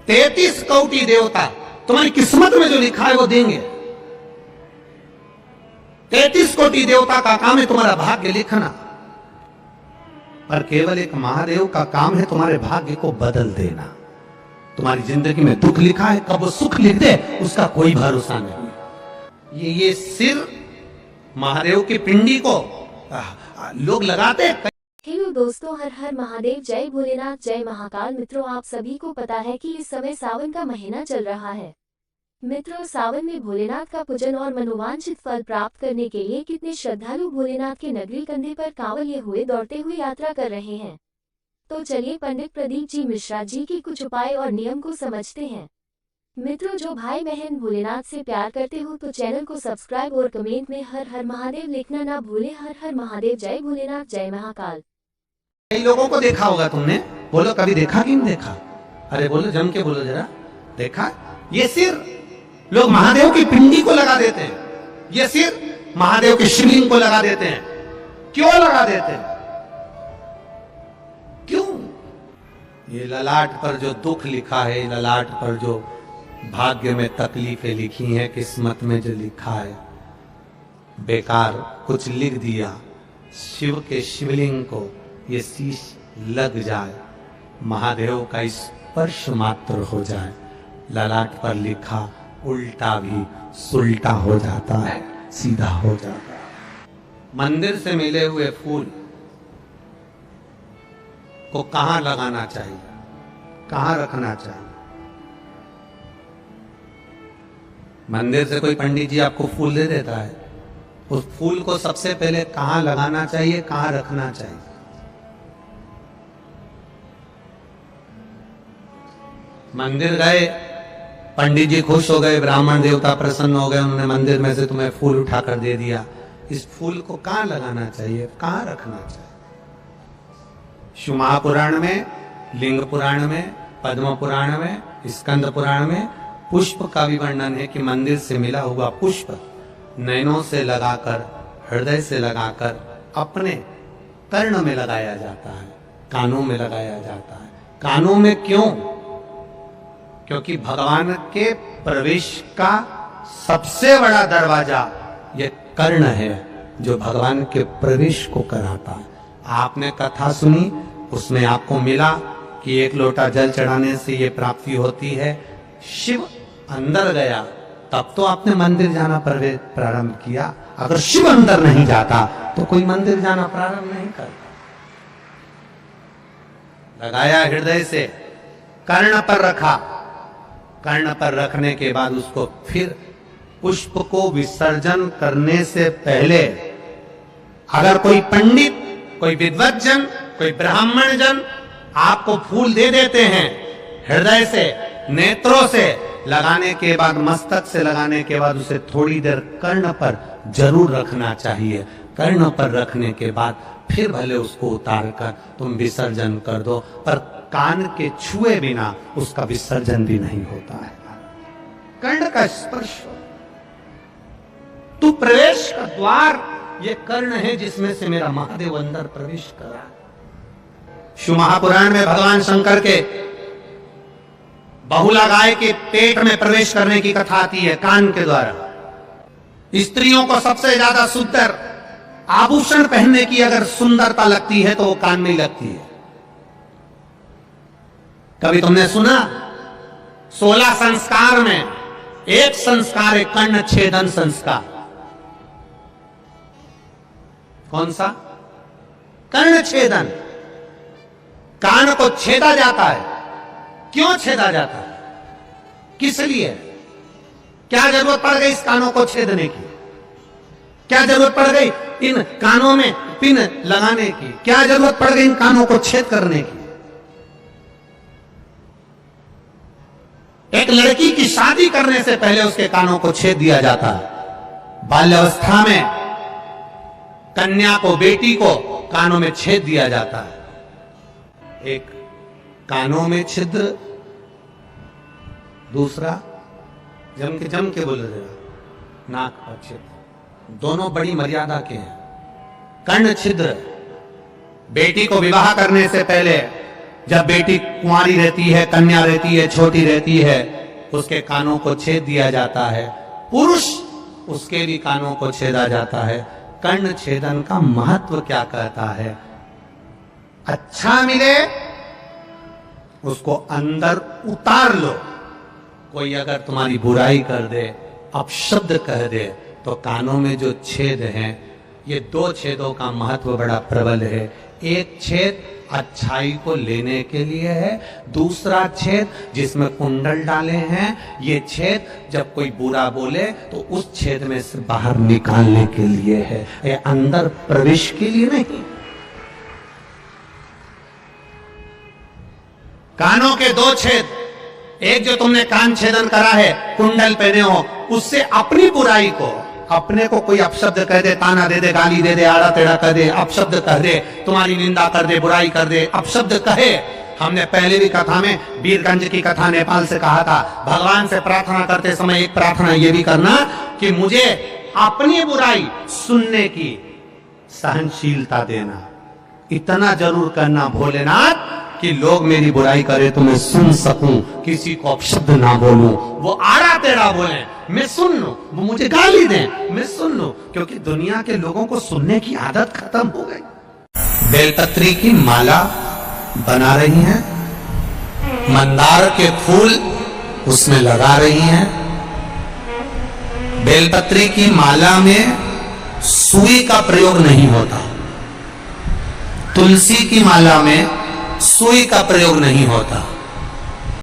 33 कोटि देवता तुम्हारी किस्मत में जो लिखा है वो देंगे। 33 कोटि देवता का काम है तुम्हारा भाग्य लिखना, पर केवल एक महादेव का काम है तुम्हारे भाग्य को बदल देना। तुम्हारी जिंदगी में दुख लिखा है, कब वो सुख लिख दे उसका कोई भरोसा नहीं। ये सिर महादेव की पिंडी को लोग लगाते। हेलो दोस्तों, हर हर महादेव, जय भोलेनाथ, जय महाकाल। मित्रों, आप सभी को पता है कि इस समय सावन का महीना चल रहा है। मित्रों, सावन में भोलेनाथ का पूजन और मनोवांछित फल प्राप्त करने के लिए कितने श्रद्धालु भोलेनाथ के नगरी कंधे पर कांवड़ लिए हुए दौड़ते हुए यात्रा कर रहे हैं। तो चलिए पंडित प्रदीप जी मिश्रा जी की कुछ उपाय और नियम को समझते हैं। मित्रों, जो भाई बहन भोलेनाथ से प्यार करते हो तो चैनल को सब्सक्राइब और कमेंट में हर हर महादेव लिखना ना भूले। हर हर महादेव, जय भोलेनाथ, जय महाकाल। कई लोगों को देखा होगा तुमने, बोलो कभी देखा कि नहीं देखा? अरे बोलो, जम के बोलो जरा, देखा? ये सिर लोग महादेव की पिंडी को लगा देते हैं, ये सिर महादेव के शिवलिंग को लगा देते हैं। क्यों लगा देते हैं? क्यों? ये ललाट पर जो दुख लिखा है, ललाट पर जो भाग्य में तकलीफें लिखी हैं, किस्मत में जो लिखा है, बेकार कुछ लिख दिया, शिव के शिवलिंग को ये शीश लग जाए, महादेव का स्पर्श मात्र हो जाए, ललाट पर लिखा उल्टा भी सुल्टा हो जाता है, सीधा हो जाता है। मंदिर से मिले हुए फूल को कहां लगाना चाहिए, कहां रखना चाहिए? मंदिर से कोई पंडित जी आपको फूल दे देता है, उस फूल को सबसे पहले कहां लगाना चाहिए, कहां रखना चाहिए? मंदिर गए, पंडित जी खुश हो गए, ब्राह्मण देवता प्रसन्न हो गए, उन्होंने मंदिर में से तुम्हें फूल उठाकर दे दिया। इस फूल को कहां लगाना चाहिए, कहां रखना चाहिए? शिव महापुराण में, लिंग पुराण में, पद्म पुराण में, स्कंद पुराण में पुष्प का भी वर्णन है कि मंदिर से मिला हुआ पुष्प नैनों से लगाकर, हृदय से लगाकर अपने कर्ण में लगाया जाता है, कानों में लगाया जाता है। कानों में क्यों? क्योंकि भगवान के प्रवेश का सबसे बड़ा दरवाजा ये कर्ण है, जो भगवान के प्रवेश को कराता है। आपने कथा सुनी, उसमें आपको मिला कि एक लोटा जल चढ़ाने से ये प्राप्ति होती है। शिव अंदर गया तब तो आपने मंदिर जाना प्रारंभ किया। अगर शिव अंदर नहीं जाता तो कोई मंदिर जाना प्रारंभ नहीं करता। लगाया हृदय से, कर्ण पर रखा, कर्ण पर रखने के बाद उसको फिर पुष्प को विसर्जन करने से पहले अगर कोई पंडित, कोई विद्वज्जन, कोई ब्राह्मण जन आपको फूल दे देते हैं, हृदय से, नेत्रों से लगाने के बाद, मस्तक से लगाने के बाद उसे थोड़ी देर कर्ण पर जरूर रखना चाहिए। कर्ण पर रखने के बाद फिर भले उसको उतार कर तुम विसर्जन कर दो, पर कान के छुए बिना उसका विसर्जन भी नहीं होता है। कर्ण का स्पर्श, तू प्रवेश का द्वार, ये कर्ण है जिसमें से मेरा महादेव अंदर प्रवेश करा। शिव महापुराण में भगवान शंकर के बहुला गाय के पेट में प्रवेश करने की कथा आती है, कान के द्वारा। स्त्रियों को सबसे ज्यादा सुंदर आभूषण पहनने की अगर सुंदरता लगती है तो वो कान में लगती है। कभी तुमने सुना 16 संस्कार में एक संस्कार है कर्ण छेदन संस्कार। कौन सा? कर्ण छेदन। कान को छेदा जाता है। क्यों छेदा जाता है? किस लिए? क्या जरूरत पड़ गई इस कानों को छेदने की? क्या जरूरत पड़ गई इन कानों में पिन लगाने की? क्या जरूरत पड़ गई इन कानों को छेद करने की? एक लड़की की शादी करने से पहले उसके कानों को छेद दिया जाता है। बाल्यावस्था में कन्या को, बेटी को कानों में छेद दिया जाता है। एक कानों में छिद्र, दूसरा जम के बोले जरा, नाक पर छिद्र। दोनों बड़ी मर्यादा के हैं। कर्ण छिद्र, बेटी को विवाह करने से पहले जब बेटी कुंवारी रहती है, कन्या रहती है, छोटी रहती है, उसके कानों को छेद दिया जाता है। पुरुष उसके भी कानों को छेदा जाता है। कर्ण छेदन का महत्व क्या कहता है? अच्छा मिले उसको अंदर उतार लो। कोई अगर तुम्हारी बुराई कर दे, अपशब्द कह दे, तो कानों में जो छेद हैं, ये 2 छेदों का महत्व बड़ा प्रबल है। एक छेद अच्छाई को लेने के लिए है, दूसरा छेद जिसमें कुंडल डाले हैं, ये छेद जब कोई बुरा बोले तो उस छेद में से बाहर निकालने के लिए है, ये अंदर प्रवेश के लिए नहीं। कानों के 2 छेद, एक जो तुमने कान छेदन करा है, कुंडल पहने हो, उससे अपनी बुराई को, अपने को कोई अपशब्द कह दे, ताना दे दे, गाली दे दे, आड़ा टेढ़ा कह दे, अपशब्द कह दे, तुम्हारी निंदा कर दे, बुराई कर दे, अपशब्द कहे। हमने पहले भी कथा में वीरगंज की कथा नेपाल से कहा था, भगवान से प्रार्थना करते समय एक प्रार्थना ये भी करना कि मुझे अपनी बुराई सुनने की सहनशीलता देना। इतना जरूर करना भोलेनाथ कि लोग मेरी बुराई करे तो मैं सुन सकूं, किसी को अपशब्द ना बोलूं, वो आड़ा टेढ़ा बोले मैं सुन लूं, वो मुझे गाली दें मैं सुन लूं, क्योंकि दुनिया के लोगों को सुनने की आदत खत्म हो गई। बेलपत्री की माला बना रही हैं, मंदार के फूल उसमें लगा रही हैं। बेलपत्री की माला में सुई का प्रयोग नहीं होता, तुलसी की माला में सुई का प्रयोग नहीं होता।